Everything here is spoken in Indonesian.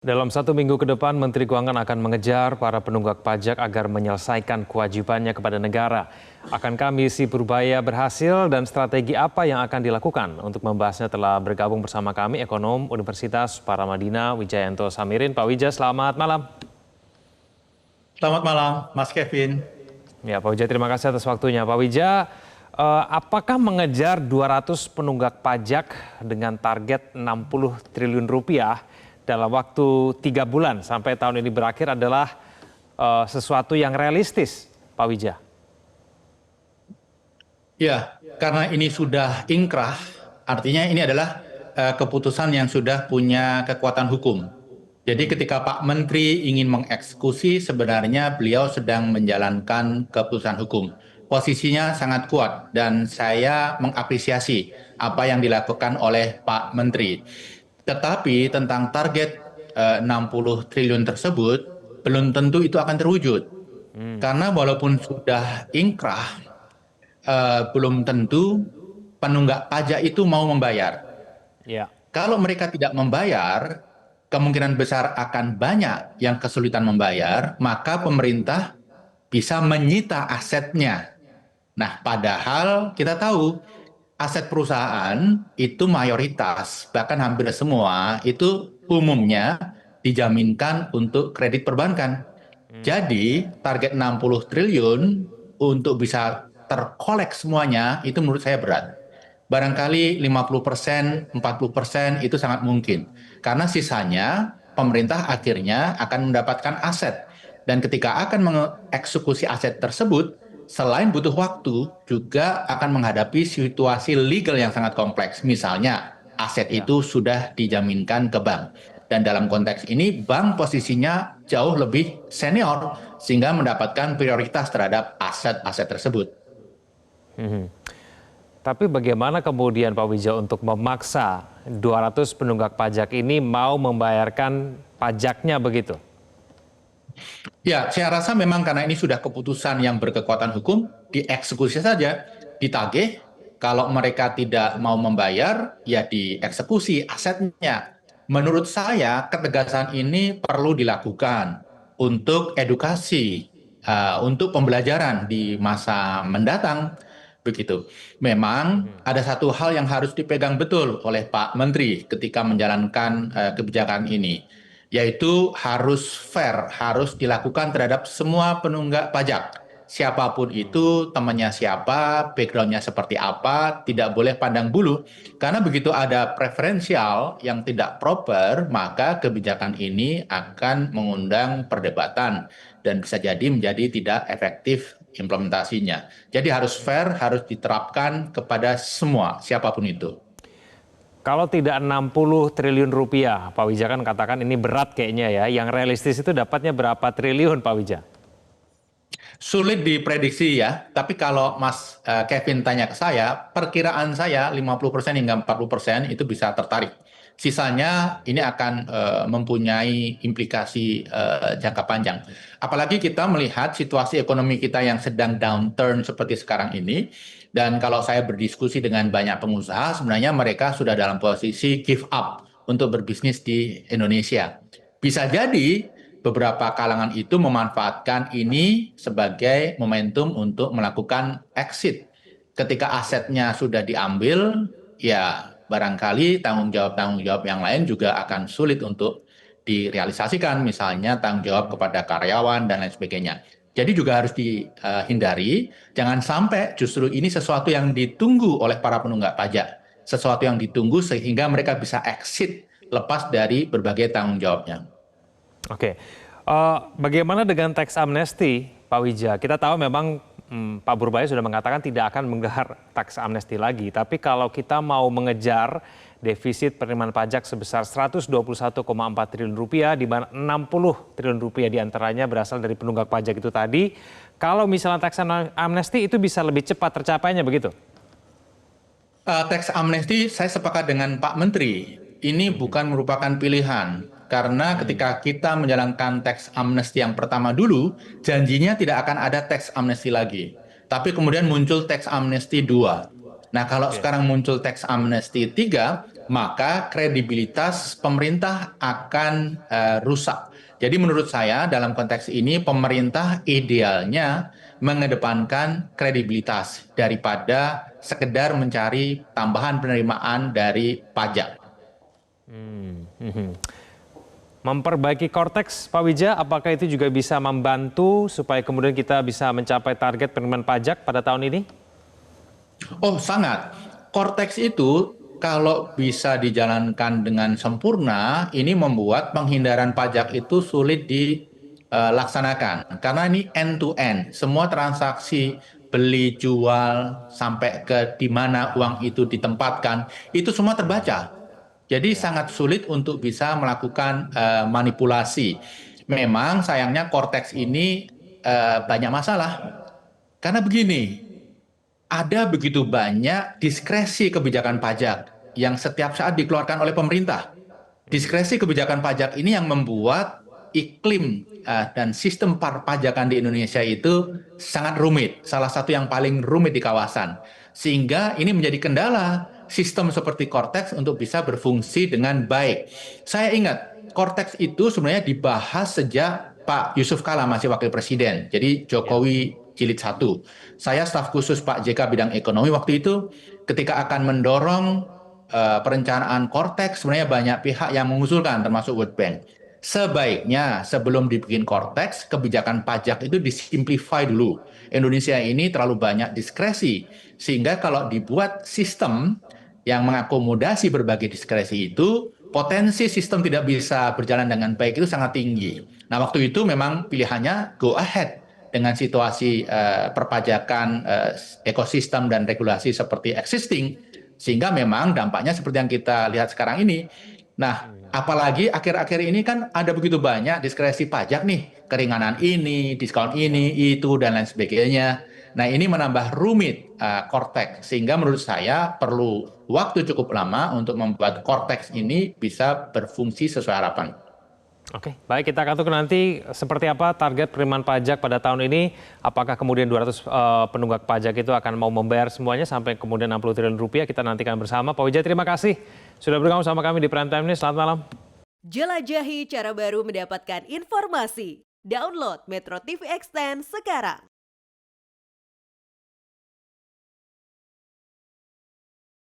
Dalam 1 minggu ke depan, Menteri Keuangan akan mengejar para penunggak pajak agar menyelesaikan kewajibannya kepada negara. Akankah misi Purbaya berhasil dan strategi apa yang akan dilakukan? Untuk membahasnya telah bergabung bersama kami ekonom Universitas Paramadina Wijayanto Samirin. Pak Wija, selamat malam. Selamat malam, Mas Kevin. Ya, Pak Wija, terima kasih atas waktunya. Pak Wija, apakah mengejar 200 penunggak pajak dengan target 60 triliun rupiah dalam waktu 3 bulan sampai tahun ini berakhir adalah sesuatu yang realistis, Pak Wija? Ya, karena ini sudah ingkrah, artinya ini adalah keputusan yang sudah punya kekuatan hukum. Jadi ketika Pak Menteri ingin mengeksekusi, sebenarnya beliau sedang menjalankan keputusan hukum. Posisinya sangat kuat dan saya mengapresiasi apa yang dilakukan oleh Pak Menteri. Tetapi tentang target 60 triliun tersebut, belum tentu itu akan terwujud. Karena walaupun sudah ingkrah, belum tentu penunggak pajak itu mau membayar. Ya. Kalau mereka tidak membayar, kemungkinan besar akan banyak yang kesulitan membayar, maka pemerintah bisa menyita asetnya. Nah, padahal kita tahu aset perusahaan itu mayoritas, bahkan hampir semua itu umumnya dijaminkan untuk kredit perbankan. Jadi target 60 triliun untuk bisa terkolek semuanya itu menurut saya berat. Barangkali 50%, 40% itu sangat mungkin. Karena sisanya pemerintah akhirnya akan mendapatkan aset. Dan ketika akan mengeksekusi aset tersebut, selain butuh waktu, juga akan menghadapi situasi legal yang sangat kompleks. Misalnya, aset Ya. itu sudah dijaminkan ke bank. Dan dalam konteks ini, bank posisinya jauh lebih senior, sehingga mendapatkan prioritas terhadap aset-aset tersebut. Mhm. Tapi bagaimana kemudian Pak Wija untuk memaksa 200 penunggak pajak ini mau membayarkan pajaknya begitu? Ya, saya rasa memang karena ini sudah keputusan yang berkekuatan hukum, dieksekusi saja, ditagih. Kalau mereka tidak mau membayar, ya dieksekusi asetnya. Menurut saya, ketegasan ini perlu dilakukan untuk edukasi, untuk pembelajaran di masa mendatang. Begitu. Memang ada satu hal yang harus dipegang betul oleh Pak Menteri ketika menjalankan kebijakan ini, yaitu harus fair, harus dilakukan terhadap semua penunggak pajak. Siapapun itu, temannya siapa, backgroundnya seperti apa, tidak boleh pandang bulu. Karena begitu ada preferensial yang tidak proper, maka kebijakan ini akan mengundang perdebatan dan bisa jadi menjadi tidak efektif implementasinya. Jadi harus fair, harus diterapkan kepada semua, siapapun itu. Kalau tidak 60 triliun rupiah, Pak Wija kan katakan ini berat kayaknya ya. Yang realistis itu dapatnya berapa triliun, Pak Wija? Sulit diprediksi ya, tapi kalau Mas Kevin tanya ke saya, perkiraan saya 50% hingga 40% itu bisa tertarik. Sisanya ini akan mempunyai implikasi jangka panjang. Apalagi kita melihat situasi ekonomi kita yang sedang downturn seperti sekarang ini, dan kalau saya berdiskusi dengan banyak pengusaha, sebenarnya mereka sudah dalam posisi give up untuk berbisnis di Indonesia. Bisa jadi beberapa kalangan itu memanfaatkan ini sebagai momentum untuk melakukan exit. Ketika asetnya sudah diambil, ya barangkali tanggung jawab yang lain juga akan sulit untuk direalisasikan, misalnya tanggung jawab kepada karyawan dan lain sebagainya. Jadi juga harus dihindari, jangan sampai justru ini sesuatu yang ditunggu oleh para penunggak pajak, sesuatu yang ditunggu sehingga mereka bisa exit lepas dari berbagai tanggung jawabnya. Oke. Bagaimana dengan tax amnesty, Pak Wija? Kita tahu memang Pak Purbaya sudah mengatakan tidak akan menggelar tax amnesty lagi. Tapi kalau kita mau mengejar defisit penerimaan pajak sebesar 121,4 triliun rupiah, di mana 60 triliun rupiah diantaranya berasal dari penunggak pajak itu tadi. Kalau misalnya tax amnesty itu bisa lebih cepat tercapainya begitu? Teks amnesti saya sepakat dengan Pak Menteri. Ini bukan merupakan pilihan. Karena ketika kita menjalankan teks amnesti yang pertama dulu, janjinya tidak akan ada teks amnesti lagi. Tapi kemudian muncul teks amnesti 2. Nah, kalau Oke. sekarang muncul teks amnesti 3, maka kredibilitas pemerintah akan rusak. Jadi menurut saya dalam konteks ini pemerintah idealnya mengedepankan kredibilitas daripada sekedar mencari tambahan penerimaan dari pajak. Memperbaiki Kortex, Pak Wija, apakah itu juga bisa membantu supaya kemudian kita bisa mencapai target penerimaan pajak pada tahun ini? Oh, sangat. Korteks itu kalau bisa dijalankan dengan sempurna, ini membuat penghindaran pajak itu sulit dilaksanakan. Karena ini end to end, semua transaksi beli, jual, sampai ke di mana uang itu ditempatkan, itu semua terbaca. Jadi sangat sulit untuk bisa melakukan manipulasi. Memang sayangnya Korteks ini banyak masalah. Karena begini, ada begitu banyak diskresi kebijakan pajak yang setiap saat dikeluarkan oleh pemerintah. Diskresi kebijakan pajak ini yang membuat iklim dan sistem perpajakan di Indonesia itu sangat rumit, salah satu yang paling rumit di kawasan. Sehingga ini menjadi kendala sistem seperti Korteks untuk bisa berfungsi dengan baik. Saya ingat, Korteks itu sebenarnya dibahas sejak Pak Yusuf Kala masih wakil presiden. Jadi Jokowi jilid 1. Saya staf khusus Pak JK bidang ekonomi waktu itu ketika akan mendorong perencanaan Korteks, sebenarnya banyak pihak yang mengusulkan termasuk World Bank. Sebaiknya sebelum dibikin Korteks, kebijakan pajak itu disimplify dulu. Indonesia ini terlalu banyak diskresi, sehingga kalau dibuat sistem yang mengakomodasi berbagai diskresi itu, potensi sistem tidak bisa berjalan dengan baik itu sangat tinggi. Nah, waktu itu memang pilihannya go ahead dengan situasi perpajakan ekosistem dan regulasi seperti existing, sehingga memang dampaknya seperti yang kita lihat sekarang ini. Nah, apalagi akhir-akhir ini kan ada begitu banyak diskresi pajak nih, keringanan ini, diskon ini, itu, dan lain sebagainya. Nah, ini menambah rumit Korteks, sehingga menurut saya perlu waktu cukup lama untuk membuat Korteks ini bisa berfungsi sesuai harapan. Oke, baik, kita akan tunggu nanti seperti apa target penerimaan pajak pada tahun ini. Apakah kemudian 200 penunggak pajak itu akan mau membayar semuanya sampai kemudian 60 triliun rupiah, kita nantikan bersama. Pak Wija, terima kasih sudah bergabung sama kami di Prime Time News. Selamat malam. Jelajahi cara baru mendapatkan informasi. Download Metro TV Extend sekarang.